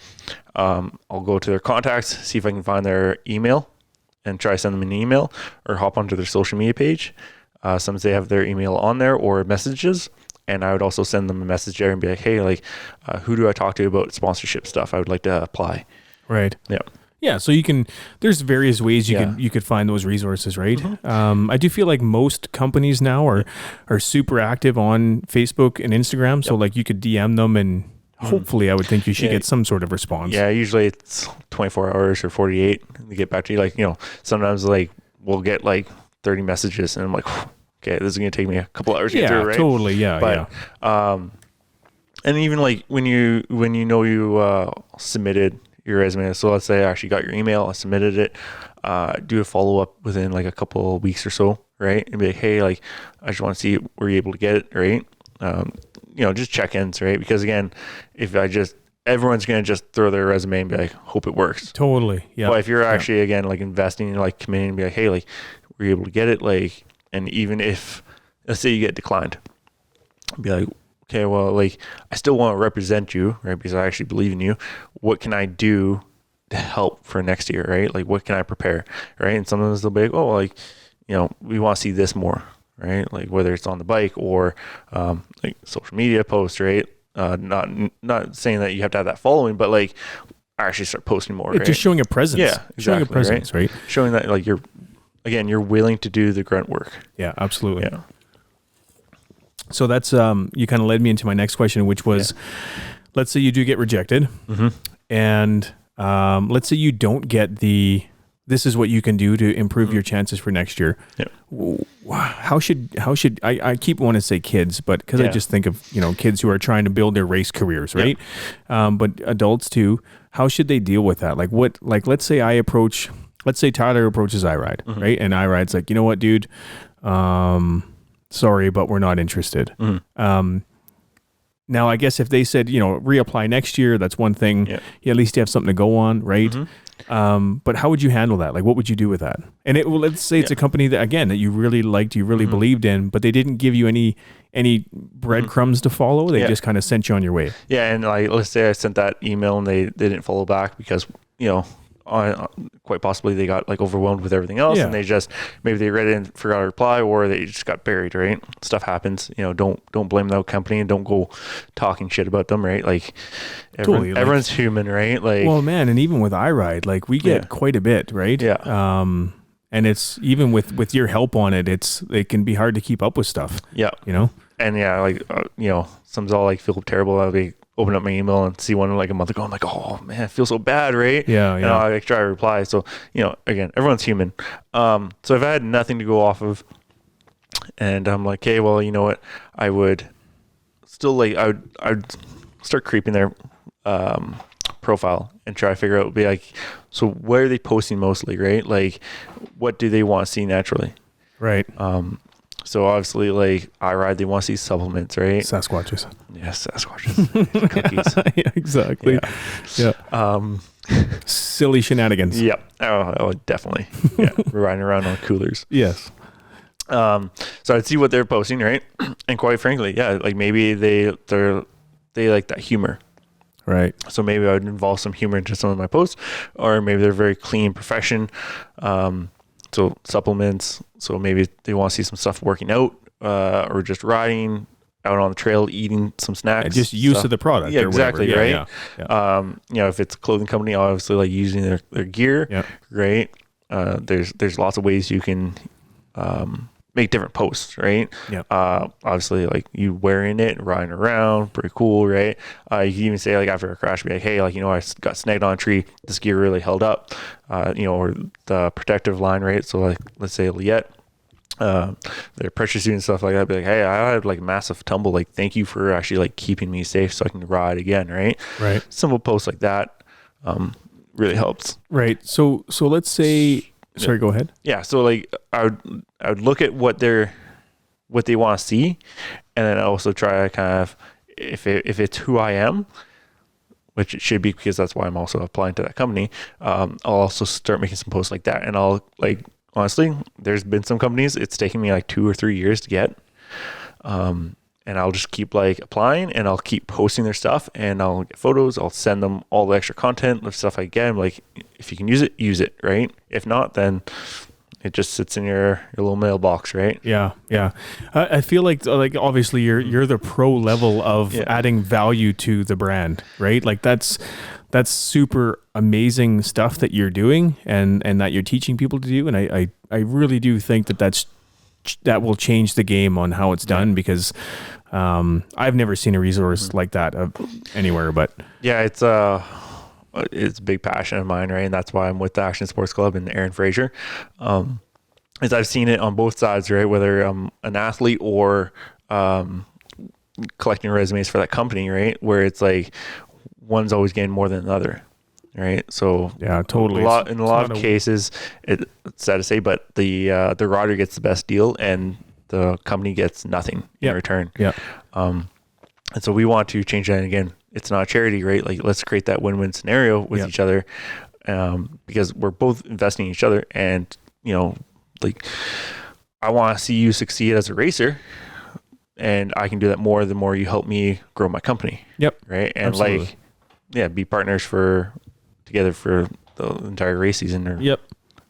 I'll go to their contacts, see if I can find their email and try to send them an email, or hop onto their social media page. Sometimes they have their email on there or messages. And I would also send them a message there and be like, hey, who do I talk to about sponsorship stuff? I would like to apply. Right. Yeah. Yeah, so there's various ways you could find those resources, right? I do feel like most companies now are super active on Facebook and Instagram. So you could DM them and hopefully I would think you should get some sort of response. Yeah, usually it's 24 hours or 48 to get back to you. Sometimes we'll get 30 messages and I'm like, okay, this is going to take me a couple hours to get through, right? Totally. Yeah. But, and even when you submitted your resume. So let's say I actually got your email, I submitted it, do a follow-up within a couple of weeks or so, right? And be like, hey, I just want to see, were you able to get it, right? Just check-ins, right? Because again, if everyone's going to just throw their resume and be like, hope it works. Totally, yeah. But if you're actually, again, investing in committing and be like, hey, were you able to get it? And even if, let's say you get declined, be like, okay, well, I still want to represent you, right? Because I actually believe in you. What can I do to help for next year, right? What can I prepare, right? And sometimes they'll be like, we want to see this more, right? Whether it's on the bike or social media posts, right? Not saying that you have to have that following, but actually start posting more, right? Just showing a presence. Yeah, exactly, showing a presence, right? Showing that you're willing to do the grunt work. Yeah, absolutely. Yeah. So that's, you kind of led me into my next question, which was, let's say you do get rejected and let's say you don't get this is what you can do to improve your chances for next year. Yeah. How should I keep wanting to say kids, but because I just think of, kids who are trying to build their race careers, right? But adults too, how should they deal with that? Let's say Tyler approaches iRide, right? And iRide's like, you know what, dude, sorry, but we're not interested. Now, I guess if they said, reapply next year, that's one thing. Yeah. You at least have something to go on, right? But how would you handle that? What would you do with that? And let's say it's a company that you really liked, you really believed in, but they didn't give you any breadcrumbs to follow. They just kind of sent you on your way. Yeah, and let's say I sent that email and they didn't follow back because, quite possibly they got overwhelmed with everything else and maybe they read it and forgot to reply, or they just got buried, right? Stuff happens. Don't blame that company and don't go talking shit about them, right? Everyone's human, right? Well, man, and even with iRide, we get quite a bit, right? Yeah. And it's even with your help on it, it can be hard to keep up with stuff. Yeah. And some's all feel terrible. I'll be open up my email and see one a month ago. I'm like, oh man, I feel so bad, right? Yeah. I try to reply. So, again, everyone's human. So if I had nothing to go off of and I'm like, hey, well, you know what? I would still I would start creeping their profile and try to figure out, so where are they posting mostly, right? What do they want to see naturally? Right. So obviously, like iRide, they want to see supplements, right? Sasquatches. Yes, Sasquatches. Cookies. Yeah, exactly. Yeah. Silly shenanigans. Yep. Oh, definitely. Yeah, we're riding around on coolers. Yes. So I'd see what they're posting, right? And quite frankly, yeah, like maybe they like that humor. Right. So maybe I would involve some humor into some of my posts, or maybe they're very clean profession. So supplements. So maybe they want to see some stuff working out, or just riding out on the trail, eating some snacks. And just use of the product. Yeah, or exactly. Whatever. Right. Yeah. If it's a clothing company, obviously like using their gear. Yeah. Right. There's lots of ways you can make different posts, right? Yeah. Obviously, like you wearing it, riding around, pretty cool, right? You can even say like after a crash, be like, hey, like I got snagged on a tree. This gear really held up, or the protective line, right? So like, let's say Liette, their pressure suit and stuff like that. Be like, hey, I had like a massive tumble. Like, thank you for actually like keeping me safe so I can ride again, right? Right. Simple posts like that really helps. Right. So let's say. Sorry, go ahead. Yeah, so like I would look at what they want to see, and then I also try to kind of if it's who I am, which it should be because that's why I'm also applying to that company. I'll also start making some posts like that, and I'll like honestly, there's been some companies it's taken me like 2 or 3 years to get, and I'll just keep like applying, and I'll keep posting their stuff, and I'll get photos. I'll send them all the extra content, the stuff I get. I'm like, if you can use it, right? If not, then it just sits in your little mailbox, right? Yeah. I feel like obviously you're the pro level of adding value to the brand, right? Like that's super amazing stuff that you're doing and that you're teaching people to do. And I really do think that will change the game on how it's done, because I've never seen a resource like that anywhere. But yeah, it's a big passion of mine, right? And that's why I'm with the Action Sports Club and Aaron Fraser. Is I've seen it on both sides, right? Whether I'm an athlete or collecting resumes for that company, right? Where it's like one's always getting more than another. Right. So yeah, totally. In a lot of cases, it's sad to say, but the rider gets the best deal and the company gets nothing in return. Yeah. And so we want to change that. And again, it's not a charity, right? Like let's create that win-win scenario with each other, because we're both investing in each other. And like I want to see you succeed as a racer, and I can do that more the more you help me grow my company. Yep. Right. And absolutely. Be partners together for the entire race season, or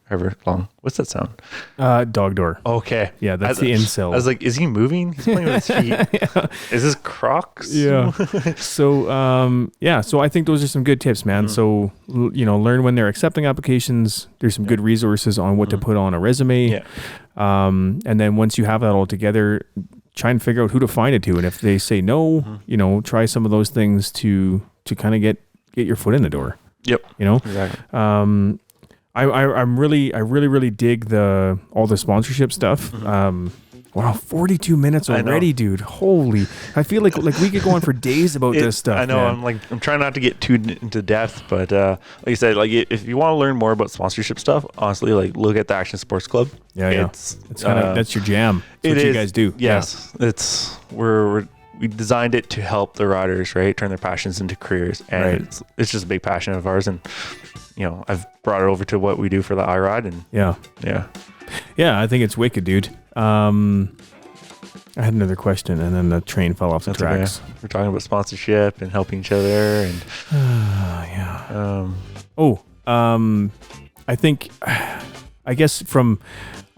however long. What's that sound? Dog door. Okay. Yeah, that's the incel. I was like, is he moving? He's playing with his feet. Is this Crocs? Yeah. So I think those are some good tips, man. So learn when they're accepting applications. There's some good resources on what to put on a resume. Yeah. And then once you have that all together, try and figure out who to find it to. And if they say no, try some of those things to kind of get your foot in the door. Yep. Exactly. I really dig all the sponsorship stuff. Wow, 42 minutes already, dude. Holy. I feel like we could go on for days about this stuff. I know, man. I'm trying not to get too into depth, but like I said, like if you want to learn more about sponsorship stuff, honestly, like look at the Action Sports Club. Yeah. It's kind of that's your jam. That's what you guys do. Yes. Yeah. We designed it to help the riders, right? Turn their passions into careers. And it's just a big passion of ours. And, I've brought it over to what we do for the iRide. And yeah, I think it's wicked, dude. I had another question and then the train fell off the tracks. Okay. We're talking about sponsorship and helping each other. And I think, I guess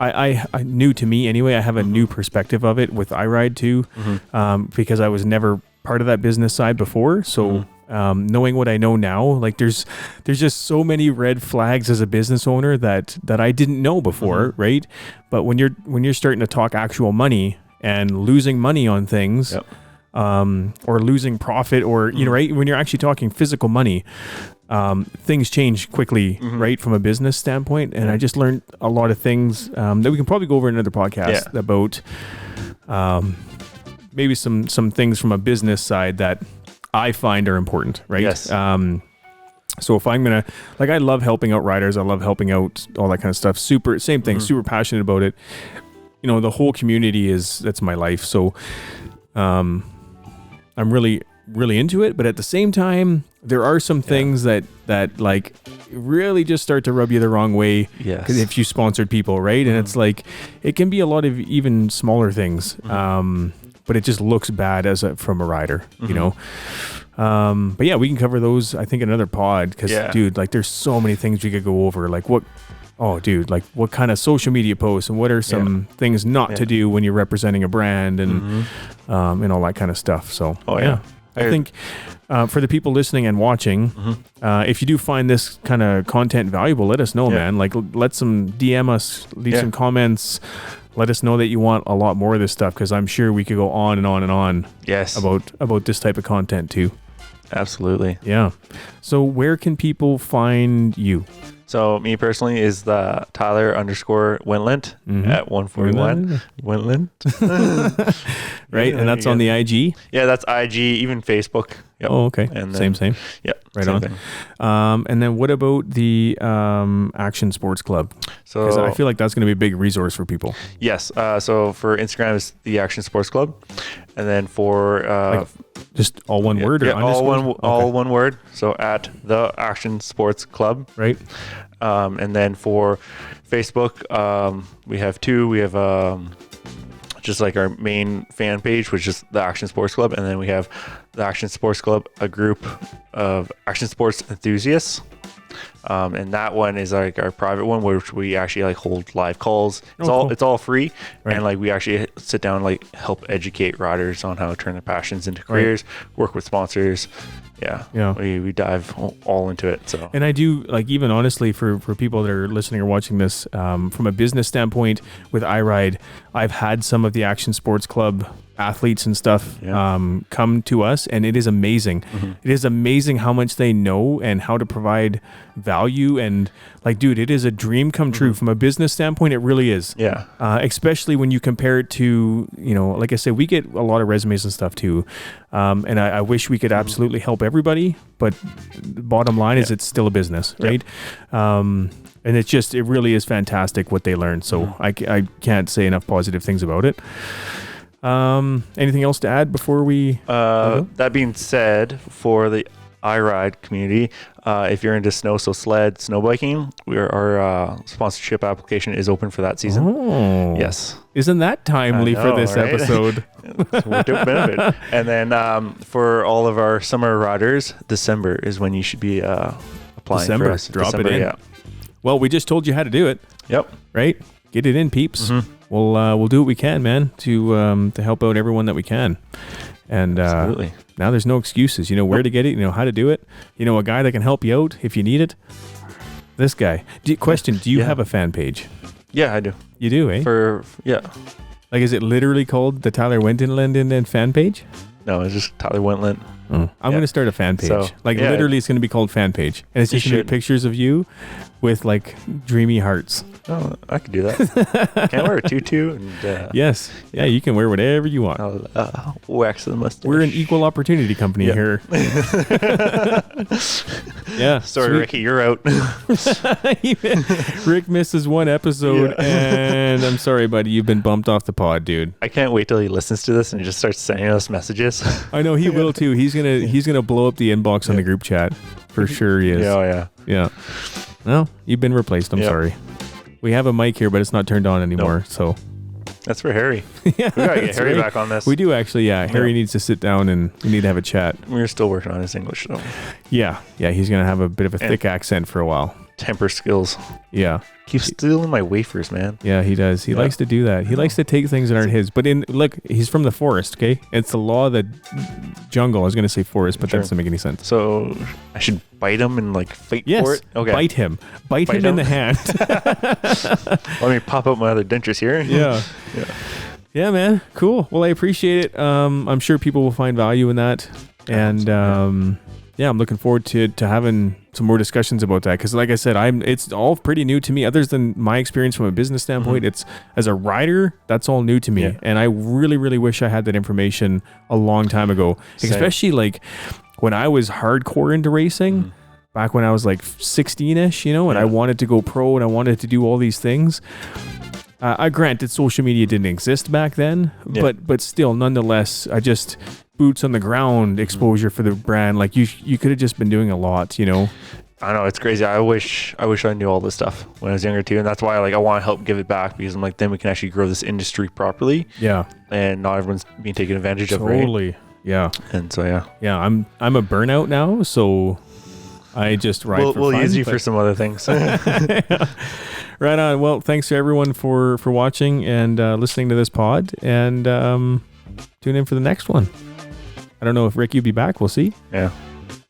I new to me anyway, I have a new perspective of it with iRide too, because I was never part of that business side before. So knowing what I know now, like there's just so many red flags as a business owner that I didn't know before, right? But when you're starting to talk actual money and losing money on things, or losing profit, or right, when you're actually talking physical money, things change quickly, right, from a business standpoint. And I just learned a lot of things that we can probably go over in another podcast about maybe some things from a business side that I find are important, right? Yes. So if I'm going to, like, I love helping out riders. I love helping out all that kind of stuff. Super passionate about it. the whole community that's my life. So, I'm really, really into it. But at the same time, there are some things that like really just start to rub you the wrong way. Yes. Because if you sponsored people, right? And it's like, it can be a lot of even smaller things. But it just looks bad from a rider, But yeah, we can cover those, I think, in another pod. Because, dude, like, there's so many things we could go over. Like, what kind of social media posts and what are some things not to do when you're representing a brand and all that kind of stuff. So, I think for the people listening and watching, if you do find this kind of content valuable, let us know, man. Like, let some DM us, leave some comments. Let us know that you want a lot more of this stuff, because I'm sure we could go on and on and on. Yes. About this type of content too. Absolutely. Yeah. So where can people find you? So me personally is the Tyler_Wentland at 141 Wentland. Right. And that's on the IG? Yeah, that's IG, even Facebook. Yep. Oh, okay. And then, same. Yeah. Right on. Thing. And then what about the Action Sports Club? Because I feel like that's going to be a big resource for people. Yes. So for Instagram, it's the Action Sports Club. And then for... just all one word? Or all one word. So at the Action Sports Club. Right. And then for Facebook, we have two. We have just like our main fan page, which is the Action Sports Club. And then we have the Action Sports Club, a group of action sports enthusiasts. And that one is like our private one, which we actually like hold live calls. It's all free. Right. And like we actually sit down, like help educate riders on how to turn their passions into careers, work with sponsors. Yeah. We dive all into it. So, and I do, like, even honestly for people that are listening or watching this, from a business standpoint with iRide, I've had some of the Action Sports Club athletes and stuff come to us, and it is amazing. It is amazing how much they know and how to provide value, and like, dude, it is a dream come true from a business standpoint. It really is. Especially when you compare it to, like I said, we get a lot of resumes and stuff too, and I wish we could absolutely help everybody, but the bottom line is it's still a business, right? And it really is fantastic what they learn. So I can't say enough positive things about it. Anything else to add before we that being said, for the iRide community, if you're into sled, snow biking, our sponsorship application is open for that season. Yes. Isn't that timely for this episode? We'll do benefit. And then for all of our summer riders, December is when you should be applying for us. Drop it in. Well, we just told you how to do it. Yep. Right? Get it in, peeps. We'll do what we can, man, to help out everyone that we can. And absolutely. Now there's no excuses. You know where to get it. You know how to do it. You know a guy that can help you out if you need it. This guy. Do you have a fan page? Yeah, I do. You do, eh? Like, is it literally called the Tyler Wentland fan page? No, it's just Tyler Wentland. I'm going to start a fan page. So, literally, it's going to be called fan page, and it's just going to be pictures of you with like dreamy hearts. Oh, I could do that. Can I wear a tutu? And, yes. Yeah, you can wear whatever you want. I'll wax the mustache. We're an equal opportunity company here. Yeah. Sorry, sweet. Ricky, you're out. Rick misses one episode, and I'm sorry, buddy. You've been bumped off the pod, dude. I can't wait till he listens to this and just starts sending us messages. I know he will too. He's gonna blow up the inbox on the group chat for sure. He is. Yeah. Well, you've been replaced. I'm sorry. We have a mic here, but it's not turned on anymore. So that's for Harry. We gotta get Harry back on this. We do actually. Yeah, Harry needs to sit down and we need to have a chat. We're still working on his English though. Yeah. He's gonna have a bit of a thick accent for a while. Temper skills. Yeah. Keeps stealing my wafers, man. Yeah, he does. He likes to do that. He likes to take things that aren't his. But look, he's from the forest, okay? It's the law of the jungle. I was going to say forest, but that doesn't make any sense. So I should bite him and like fight for it? Okay. Bite him. Bite him in the hand. Let me pop up my other dentures here. Yeah, man. Cool. Well, I appreciate it. I'm sure people will find value in that. And I'm looking forward to having some more discussions about that, because like I said, it's all pretty new to me. Other than my experience from a business standpoint, it's as a rider, that's all new to me, and I really, really wish I had that information a long time ago. Same. Especially like when I was hardcore into racing, back when I was like 16ish, and I wanted to go pro and I wanted to do all these things. Granted, social media didn't exist back then, but still, nonetheless, boots on the ground exposure for the brand. Like you could have just been doing a lot, you know. I know, it's crazy. I wish I knew all this stuff when I was younger too, and that's why I want to help give it back, because I'm like, then we can actually grow this industry properly. Yeah. And not everyone's being taken advantage of. Totally. Yeah. And so yeah, I'm a burnout now, so I just ride for fun. We'll use you for some other things. Right on. Well, thanks to everyone for watching and listening to this pod, and tune in for the next one. I don't know if Ricky will be back. We'll see. Yeah.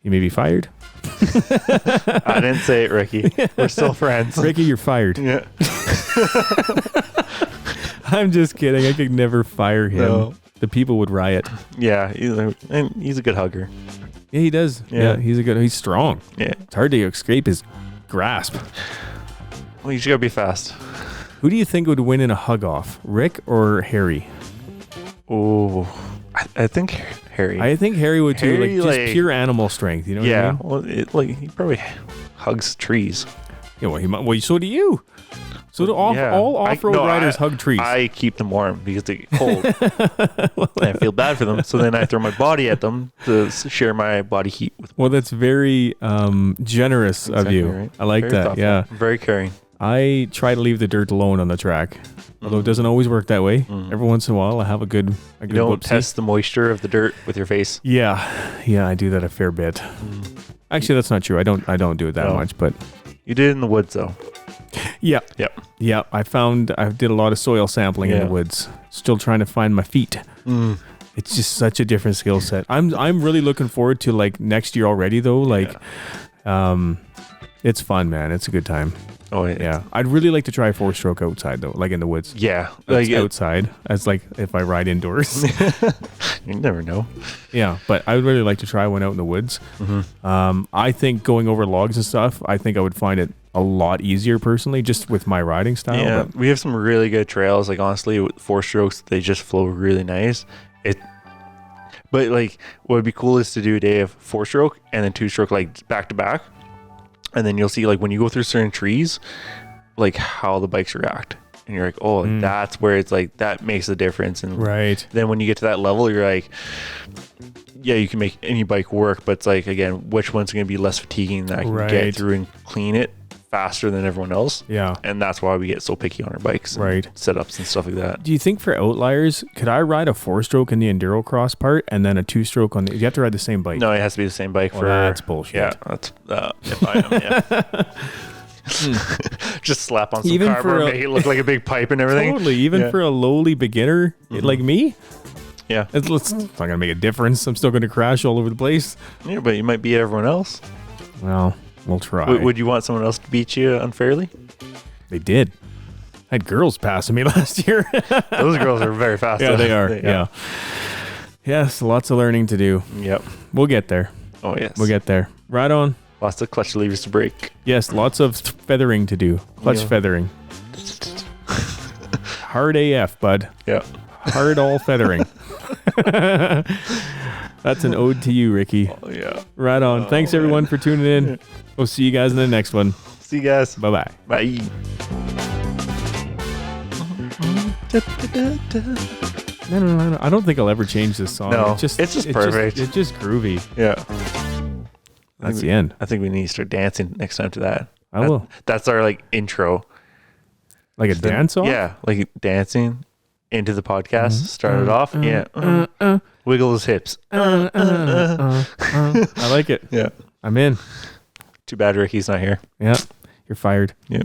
He may be fired. I didn't say it, Ricky. We're still friends. Ricky, you're fired. Yeah. I'm just kidding. I could never fire him. No. The people would riot. Yeah, he's a good hugger. Yeah, he does. Yeah, he's strong. Yeah. It's hard to escape his grasp. Well, you just gotta be fast. Who do you think would win in a hug off, Rick or Harry? Oh, I think Harry. I think Harry would too. Like just pure animal strength. You know? Yeah. What I mean? Well, he probably hugs trees. Yeah. Well, so do you. So do all off-road riders hug trees. I keep them warm because they get cold. I feel bad for them, so then I throw my body at them to share my body heat with them. Well, that's very generous of you. Right. I like very that. Thoughtful. Yeah. Very caring. I try to leave the dirt alone on the track, although it doesn't always work that way. Every once in a while, I have a good you don't test the moisture of the dirt with your face. Yeah, I do that a fair bit. Actually, that's not true. I don't do it that much, but you did it in the woods though. Yeah. I did a lot of soil sampling in the woods. Still trying to find my feet. It's just such a different skill set. I'm really looking forward to like next year already though. Like, it's fun, man. It's a good time. Oh yeah. I'd really like to try 4-stroke outside though, like in the woods. Yeah, like outside. As like if I ride indoors. You never know. Yeah, but I would really like to try one out in the woods. I think going over logs and stuff, I think I would find it a lot easier personally, just with my riding style. Yeah, we have some really good trails. Like honestly, with 4-strokes, they just flow really nice. But like, what would be cool is to do a day of 4-stroke and then 2-stroke like back to back. And then you'll see like when you go through certain trees, like how the bikes react. And you're like, oh, that's where it's like, that makes a difference. And then when you get to that level, you're like, yeah, you can make any bike work. But it's like, again, which one's going to be less fatiguing that I can get through and clean it faster than everyone else. Yeah. And that's why we get so picky on our bikes. And setups and stuff like that. Do you think for outliers, could I ride a 4-stroke in the enduro cross part and then a 2-stroke on the, you have to ride the same bike? No, it has to be the same bike that's bullshit. Yeah, that's, if I am, just slap on some even cardboard, make it look like a big pipe and everything. Totally. Even for a lowly beginner like me. Yeah. It's not going to make a difference. I'm still going to crash all over the place. Yeah, but you might beat everyone else. Well, we'll try. Would you want someone else to beat you unfairly? They did. I had girls passing me last year. Those girls are very fast. Yeah, they are. Yeah. Yes, lots of learning to do. Yep. We'll get there. Oh, yes. We'll get there. Right on. Lots of clutch levers to break. Yes, lots of feathering to do. Clutch feathering. Hard AF, bud. Yeah. Hard all feathering. That's an ode to you, Ricky. Oh, yeah. Right on. Thanks, everyone, for tuning in. We'll see you guys in the next one. See you guys. Bye-bye. Bye. No. I don't think I'll ever change this song. No, it's just perfect. It's just groovy. Yeah. That's the end. I think we need to start dancing next time to that. I will. That's our like intro. Like a dance song? Yeah, like dancing into the podcast. Start it off. Wiggle his hips. I like it. Yeah. I'm in. Too bad Ricky's not here. Yeah. You're fired. Yeah.